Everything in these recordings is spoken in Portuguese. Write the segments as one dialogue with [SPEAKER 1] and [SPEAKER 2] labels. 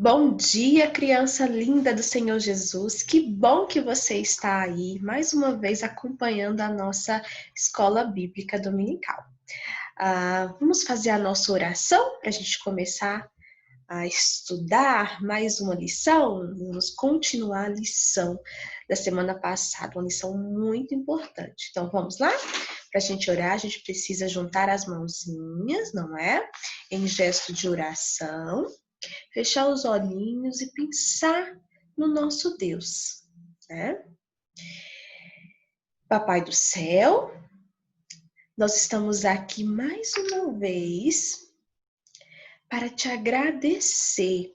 [SPEAKER 1] Bom dia, criança linda do Senhor Jesus. Que bom que você está aí, mais uma vez acompanhando a nossa escola bíblica dominical. Vamos fazer a nossa oração para a gente começar a estudar mais uma lição? Vamos continuar a lição da semana passada, uma lição muito importante. Então vamos lá? Para a gente orar, a gente precisa juntar as mãozinhas, não é? Em gesto de oração. Fechar os olhinhos e pensar no nosso Deus, né? Papai do céu, nós estamos aqui mais uma vez para te agradecer.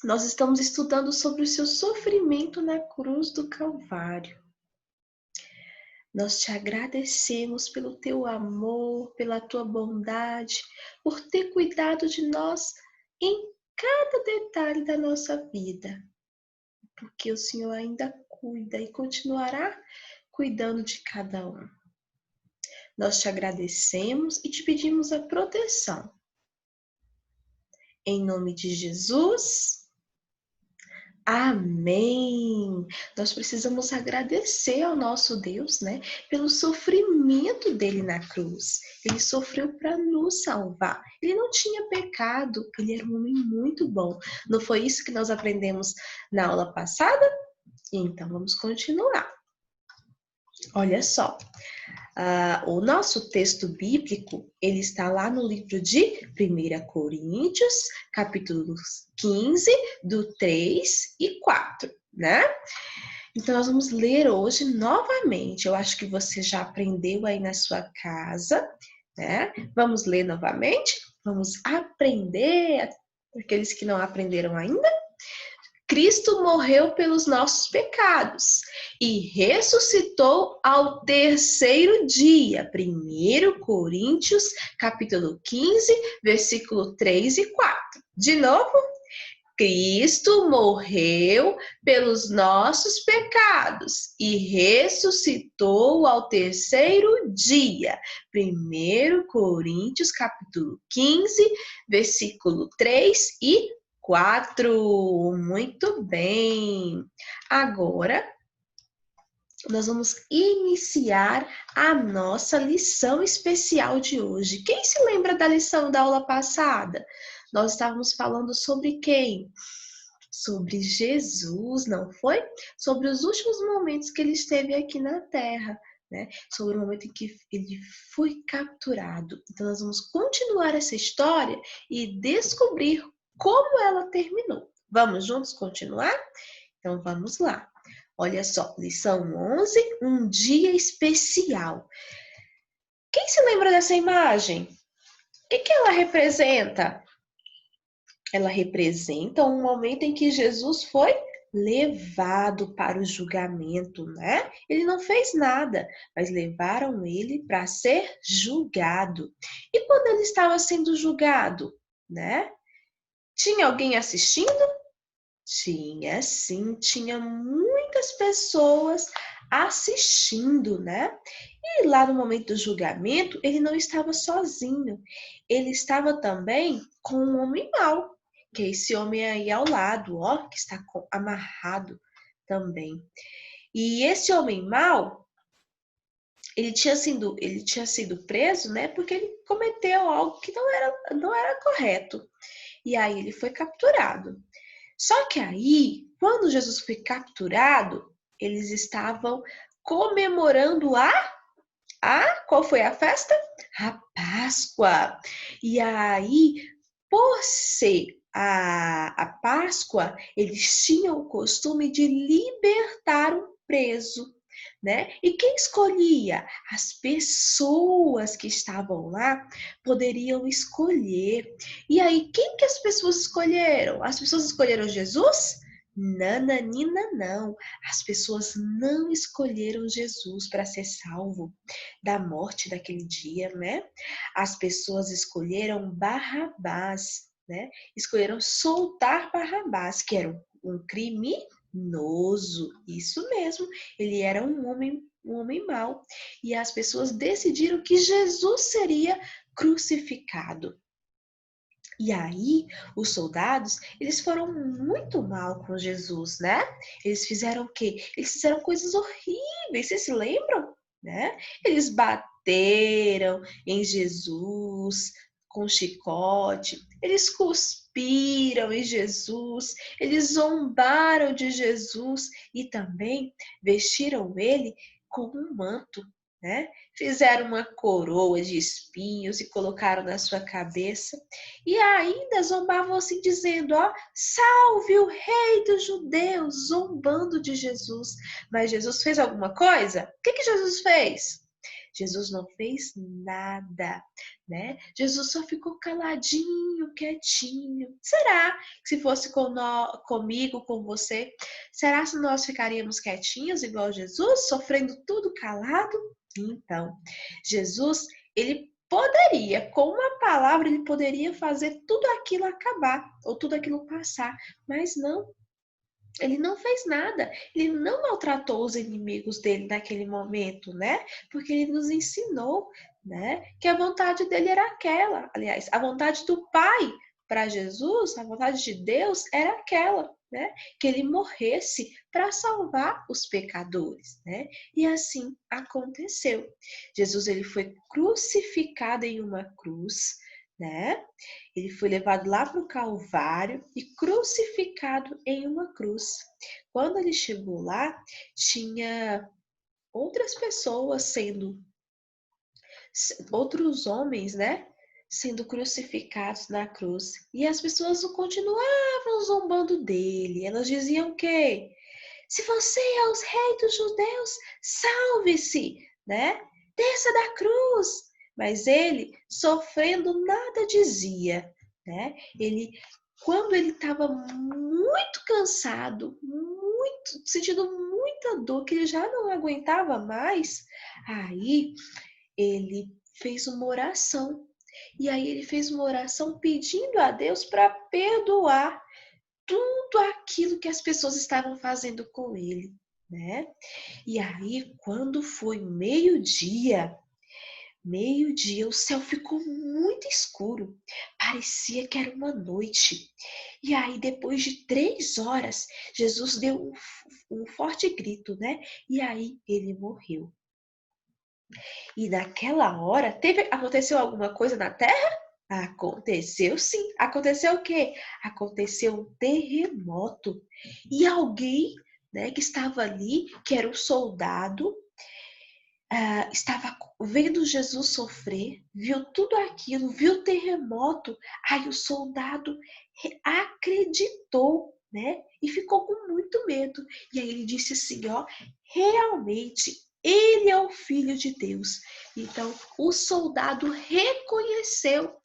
[SPEAKER 1] Nós estamos estudando sobre o seu sofrimento na cruz do Calvário. Nós te agradecemos pelo teu amor, pela tua bondade, por ter cuidado de nós em cada detalhe da nossa vida. Porque o Senhor ainda cuida e continuará cuidando de cada um. Nós te agradecemos e te pedimos a proteção. Em nome de Jesus, amém! Nós precisamos agradecer ao nosso Deus, né? Pelo sofrimento dele na cruz. Ele sofreu para nos salvar. Ele não tinha pecado, ele era um homem muito bom. Não foi isso que nós aprendemos na aula passada? Então, vamos continuar. Olha só, o nosso texto bíblico, ele está lá no livro de 1 Coríntios, capítulos 15, do 3 e 4, né? Então, nós vamos ler hoje novamente. Eu acho que você já aprendeu aí na sua casa, né? Vamos ler novamente? Vamos aprender, aqueles que não aprenderam ainda? Cristo morreu pelos nossos pecados e ressuscitou ao terceiro dia. 1 Coríntios, capítulo 15, versículo 3 e 4. De novo, Cristo morreu pelos nossos pecados e ressuscitou ao terceiro dia. 1 Coríntios, capítulo 15, versículo 3 e 4. Muito bem. Agora, nós vamos iniciar a nossa lição especial de hoje. Quem se lembra da lição da aula passada? Nós estávamos falando sobre quem? Sobre Jesus, não foi? Sobre os últimos momentos que ele esteve aqui na Terra, né? Sobre o momento em que ele foi capturado. Então, nós vamos continuar essa história e descobrir como ela terminou. Vamos juntos continuar? Então, vamos lá. Olha só, lição 11, um dia especial. Quem se lembra dessa imagem? O que ela representa? Ela representa um momento em que Jesus foi levado para o julgamento, né? Ele não fez nada, mas levaram ele para ser julgado. E quando ele estava sendo julgado, né? Tinha alguém assistindo? Tinha, sim, tinha muitas pessoas assistindo, né? E lá no momento do julgamento, ele não estava sozinho. Ele estava também com um homem mau, que é esse homem aí ao lado, ó, que está amarrado também. E esse homem mau, ele tinha sido preso, né? Porque ele cometeu algo que não era correto. E aí ele foi capturado. Só que aí, quando Jesus foi capturado, eles estavam comemorando qual foi a festa? A Páscoa. E aí, por ser a Páscoa, eles tinham o costume de libertar um preso, né? E quem escolhia? As pessoas que estavam lá poderiam escolher. E aí, quem que as pessoas escolheram? As pessoas escolheram Jesus? Nananina, não. As pessoas não escolheram Jesus para ser salvo da morte daquele dia, né? As pessoas escolheram Barrabás, né? Escolheram soltar Barrabás, que era um criminoso. Isso mesmo, ele era um homem mau. E as pessoas decidiram que Jesus seria crucificado. E aí, os soldados, eles foram muito mal com Jesus, né? Eles fizeram o quê? Eles fizeram coisas horríveis, vocês se lembram? Né? Eles bateram em Jesus com chicote, eles cuspiram em Jesus, eles zombaram de Jesus e também vestiram ele com um manto, né? Fizeram uma coroa de espinhos e colocaram na sua cabeça. E ainda zombavam assim, dizendo, ó, salve o rei dos judeus, zombando de Jesus. Mas Jesus fez alguma coisa? O que Jesus fez? Jesus não fez nada, né? Jesus só ficou caladinho, quietinho. Será que se fosse comigo, com você, será que nós ficaríamos quietinhos igual Jesus, sofrendo tudo calado? Então, Jesus, ele poderia, com uma palavra, ele poderia fazer tudo aquilo acabar, ou tudo aquilo passar, mas não. Ele não fez nada, ele não maltratou os inimigos dele naquele momento, né? Porque ele nos ensinou, né, que a vontade dele era aquela. Aliás, a vontade do Pai para Jesus, a vontade de Deus era aquela, né? Que ele morresse para salvar os pecadores, né? E assim aconteceu. Jesus ele foi crucificado em uma cruz, né? Ele foi levado lá para o Calvário e crucificado em uma cruz. Quando ele chegou lá, tinha outras pessoas outros homens, né? Sendo crucificados na cruz. E as pessoas continuavam zombando dele. Elas diziam que se você é o rei dos judeus, salve-se, né? Desça da cruz. Mas ele, sofrendo, nada dizia, né? Quando ele estava muito cansado, sentindo muita dor, que ele já não aguentava mais, aí ele fez uma oração. E aí ele fez uma oração pedindo a Deus para perdoar tudo aquilo que as pessoas estavam fazendo com ele, né? E aí, quando foi meio-dia, o céu ficou muito escuro, parecia que era uma noite. E aí, depois de 3 horas, Jesus deu um forte grito, né? E aí ele morreu. E naquela hora, aconteceu alguma coisa na terra? Aconteceu sim. Aconteceu o quê? Aconteceu um terremoto. E alguém, né, que estava ali, que era um soldado, estava vendo Jesus sofrer, viu tudo aquilo, viu o terremoto. Aí o soldado acreditou, né? E ficou com muito medo. E aí ele disse assim, ó, realmente ele é o Filho de Deus. Então, o soldado reconheceu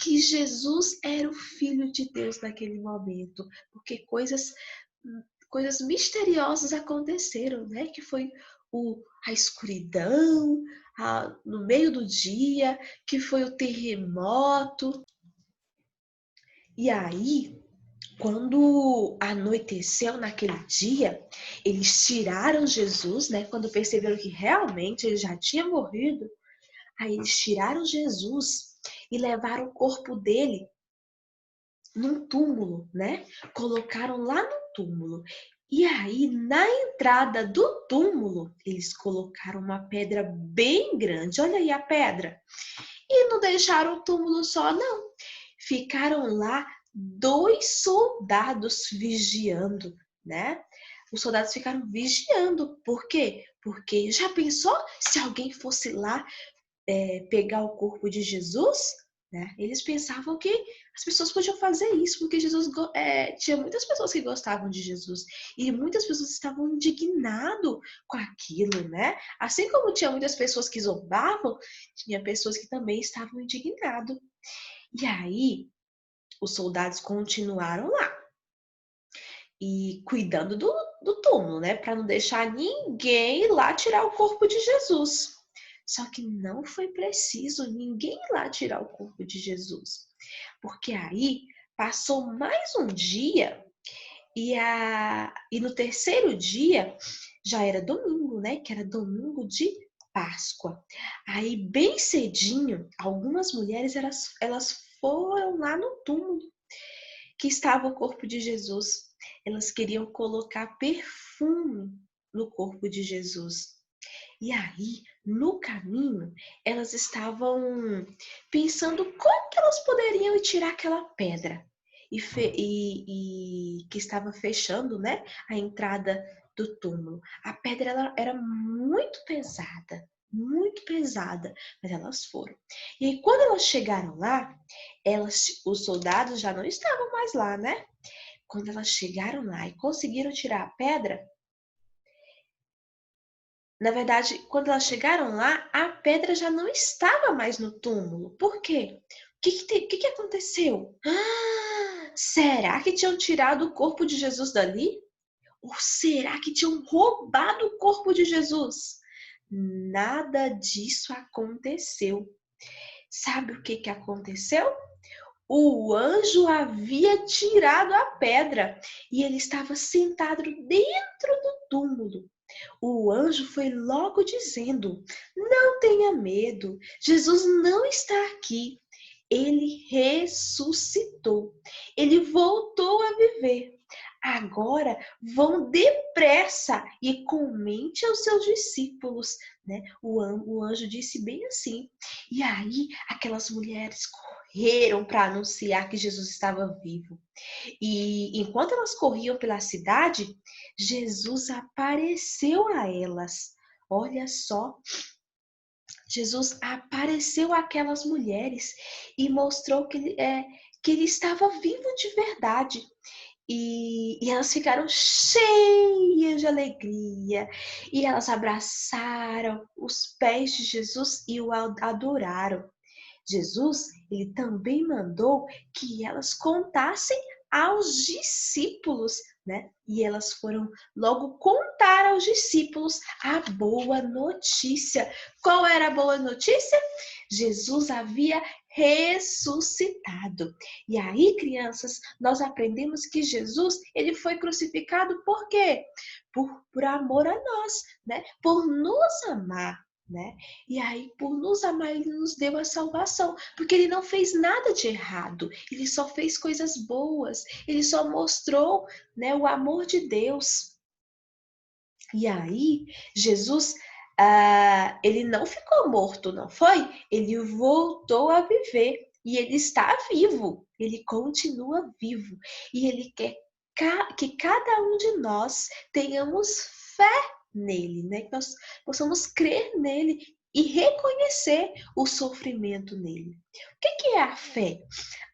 [SPEAKER 1] que Jesus era o Filho de Deus naquele momento, porque coisas misteriosas aconteceram, né? Que foi a escuridão, no meio do dia, que foi o terremoto. E aí, quando anoiteceu naquele dia, eles tiraram Jesus, né? Quando perceberam que realmente ele já tinha morrido, aí eles tiraram Jesus e levaram o corpo dele num túmulo, né? Colocaram lá no túmulo. E aí, na entrada do túmulo, eles colocaram uma pedra bem grande. Olha aí a pedra. E não deixaram o túmulo só, não. Ficaram lá 2 soldados vigiando, né? Os soldados ficaram vigiando. Por quê? Porque já pensou se alguém fosse lá pegar o corpo de Jesus? Né? Eles pensavam que as pessoas podiam fazer isso, porque Jesus tinha muitas pessoas que gostavam de Jesus e muitas pessoas estavam indignadas com aquilo, né? Assim como tinha muitas pessoas que zombavam, tinha pessoas que também estavam indignadas. E aí, os soldados continuaram lá e cuidando do túmulo, né? Para não deixar ninguém ir lá tirar o corpo de Jesus. Só que não foi preciso ninguém ir lá tirar o corpo de Jesus. Porque aí passou mais um dia e no terceiro dia já era domingo, né? Que era domingo de Páscoa. Aí, bem cedinho, algumas mulheres elas foram lá no túmulo que estava o corpo de Jesus. Elas queriam colocar perfume no corpo de Jesus. E aí, no caminho, elas estavam pensando como que elas poderiam tirar aquela pedra e que estava fechando, né, a entrada do túmulo. A pedra ela era muito pesada, mas elas foram. E aí, quando elas chegaram lá, os soldados já não estavam mais lá, né? Quando elas chegaram lá e conseguiram tirar a pedra, na verdade, quando elas chegaram lá, a pedra já não estava mais no túmulo. Por quê? O que aconteceu? Será que tinham tirado o corpo de Jesus dali? Ou será que tinham roubado o corpo de Jesus? Nada disso aconteceu. Sabe o que aconteceu? O anjo havia tirado a pedra e ele estava sentado dentro do túmulo. O anjo foi logo dizendo: Não tenha medo, Jesus não está aqui. Ele ressuscitou, ele voltou a viver. Agora vão depressa e comente aos seus discípulos, né? O anjo disse bem assim. E aí aquelas mulheres correram para anunciar que Jesus estava vivo. E enquanto elas corriam pela cidade, Jesus apareceu a elas. Olha só, Jesus apareceu àquelas mulheres e mostrou que ele estava vivo de verdade. E elas ficaram cheias de alegria. E elas abraçaram os pés de Jesus e o adoraram. Jesus, ele também mandou que elas contassem aos discípulos, né? E elas foram logo contar aos discípulos a boa notícia. Qual era a boa notícia? Jesus havia ressuscitado. E aí, crianças, nós aprendemos que Jesus, ele foi crucificado por quê? Por amor a nós, né? Por nos amar. Né? E aí, por nos amar, ele nos deu a salvação, porque ele não fez nada de errado, ele só fez coisas boas, ele só mostrou, né, o amor de Deus. E aí, Jesus, ele não ficou morto, não foi? Ele voltou a viver e ele está vivo, ele continua vivo e ele quer que cada um de nós tenhamos fé nele, né? Que nós possamos crer nele e reconhecer o sofrimento nele. O que é a fé?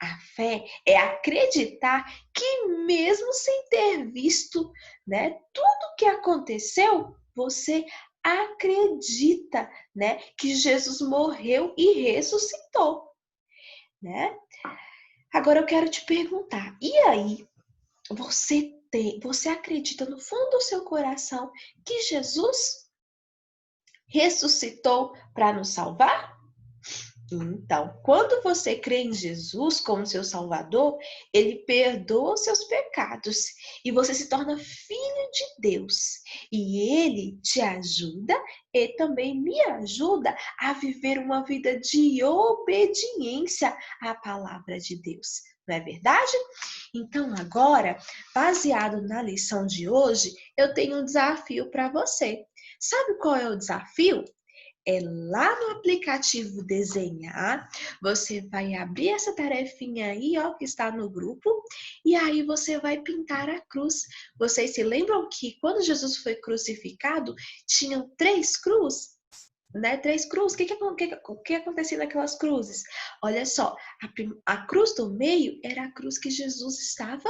[SPEAKER 1] A fé é acreditar que mesmo sem ter visto, né, tudo que aconteceu, você acredita, né, que Jesus morreu e ressuscitou, né? Agora eu quero te perguntar, e aí, você acredita no fundo do seu coração que Jesus ressuscitou para nos salvar? Então, quando você crê em Jesus como seu Salvador, ele perdoa os seus pecados e você se torna filho de Deus. E ele te ajuda e também me ajuda a viver uma vida de obediência à palavra de Deus. Não é verdade? Então, agora, baseado na lição de hoje, eu tenho um desafio para você. Sabe qual é o desafio? É lá no aplicativo Desenhar, você vai abrir essa tarefinha aí, ó, que está no grupo, e aí você vai pintar a cruz. Vocês se lembram que quando Jesus foi crucificado, tinham 3 cruzes? Né? 3 cruzes. O que acontecia naquelas cruzes? Olha só, a cruz do meio era a cruz que Jesus estava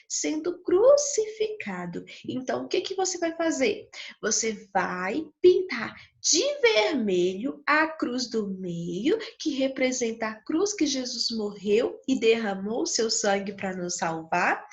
[SPEAKER 1] sendo crucificado. Então, o que você vai fazer? Você vai pintar de vermelho a cruz do meio, que representa a cruz que Jesus morreu e derramou seu sangue para nos salvar.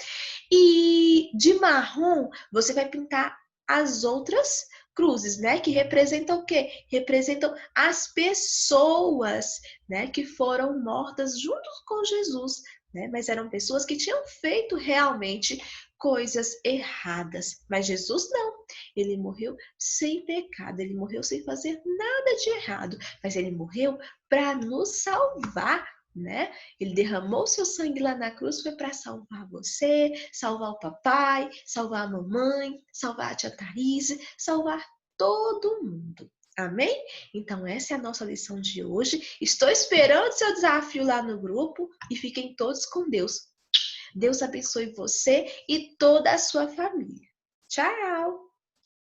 [SPEAKER 1] E de marrom, você vai pintar as outras cruzes, né? Que representam o quê? Representam as pessoas, né? Que foram mortas junto com Jesus, né? Mas eram pessoas que tinham feito realmente coisas erradas. Mas Jesus não. Ele morreu sem pecado, ele morreu sem fazer nada de errado, mas ele morreu para nos salvar. né? Ele derramou seu sangue lá na cruz, foi para salvar você, salvar o papai, salvar a mamãe, salvar a tia Thaís, salvar todo mundo. Amém? Então essa é a nossa lição de hoje. Estou esperando seu desafio lá no grupo e fiquem todos com Deus. Deus abençoe você e toda a sua família. Tchau!